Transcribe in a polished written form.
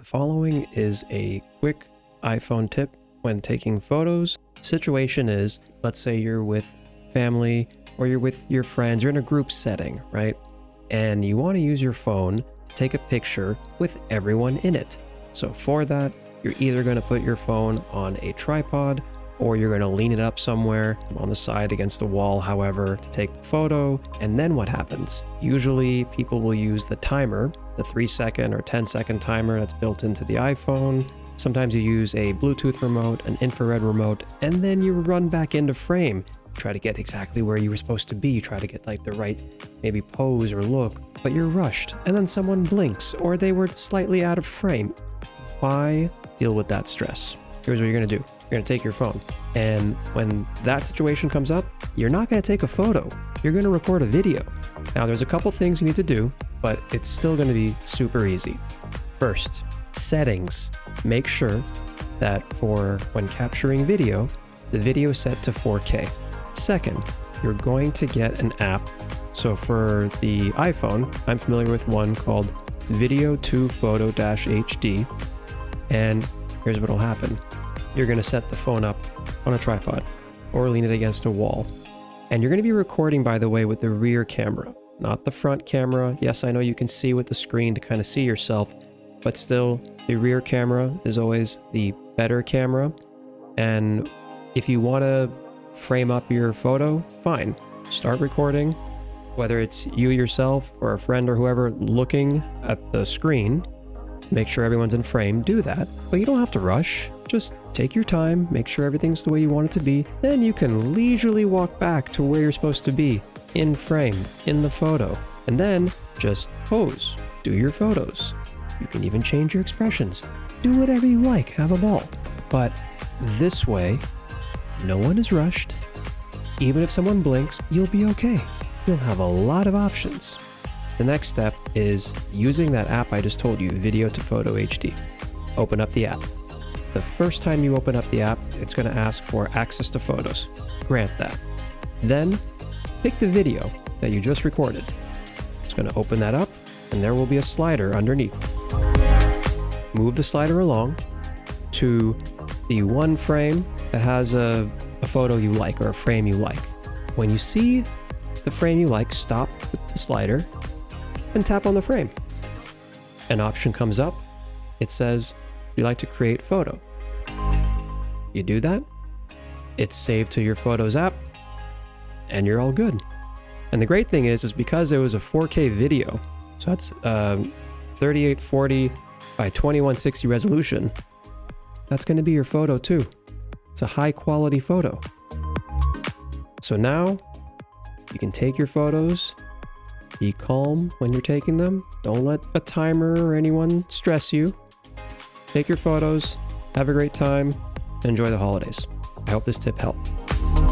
The following is a quick iPhone tip when taking photos. Situation is, let's say you're with family or you're with your friends, you're in a group setting, right? And you want to use your phone to take a picture with everyone in it. So for that, you're either going to put your phone on a tripod or you're going to lean it up somewhere on the side against the wall, however, to take the photo. And then what happens? Usually people will use the timer, the 3-second or 10-second timer that's built into the iPhone. Sometimes you use a Bluetooth remote, an infrared remote, and then you run back into frame. Try to get exactly where you were supposed to be, try to get like the right maybe pose or look, but you're rushed, and then someone blinks, or they were slightly out of frame. Why deal with that stress? Here's what you're gonna do. You're gonna take your phone, and when that situation comes up, you're not gonna take a photo, you're gonna record a video. Now there's a couple things you need to do, but it's still gonna be super easy. First, settings. Make sure that for when capturing video, the video is set to 4K. Second, you're going to get an app. So for the iPhone, I'm familiar with one called Video 2 Photo-HD. And here's what'll happen. You're gonna set the phone up on a tripod or lean it against a wall. And you're gonna be recording, by the way, with the rear camera, not the front camera. Yes, I know you can see with the screen to kind of see yourself, but still the rear camera is always the better camera. And if you wanna frame up your photo, fine. Start recording, whether it's you yourself or a friend or whoever looking at the screen to make sure everyone's in frame, do that. But you don't have to rush. Just take your time, make sure everything's the way you want it to be. Then you can leisurely walk back to where you're supposed to be, in frame, in the photo. And then just pose, do your photos. You can even change your expressions. Do whatever you like, have a ball. But this way, no one is rushed. Even if someone blinks, you'll be okay. You'll have a lot of options. The next step is using that app I just told you, Video to Photo HD. Open up the app. The first time you open up the app, it's going to ask for access to photos. Grant that. Then pick the video that you just recorded. It's going to open that up, and there will be a slider underneath. Move the slider along to the one frame that has a photo you like or a frame you like. When you see the frame you like, stop with the slider and tap on the frame. An option comes up. It says, "Would you like to create photo?" You do that, it's saved to your Photos app, and you're all good. And the great thing is because it was a 4K video, so that's 3840 by 2160 resolution, that's going to be your photo too. It's a high quality photo. So now you can take your photos, be calm when you're taking them. Don't let a timer or anyone stress you. Take your photos, have a great time, and enjoy the holidays. I hope this tip helped.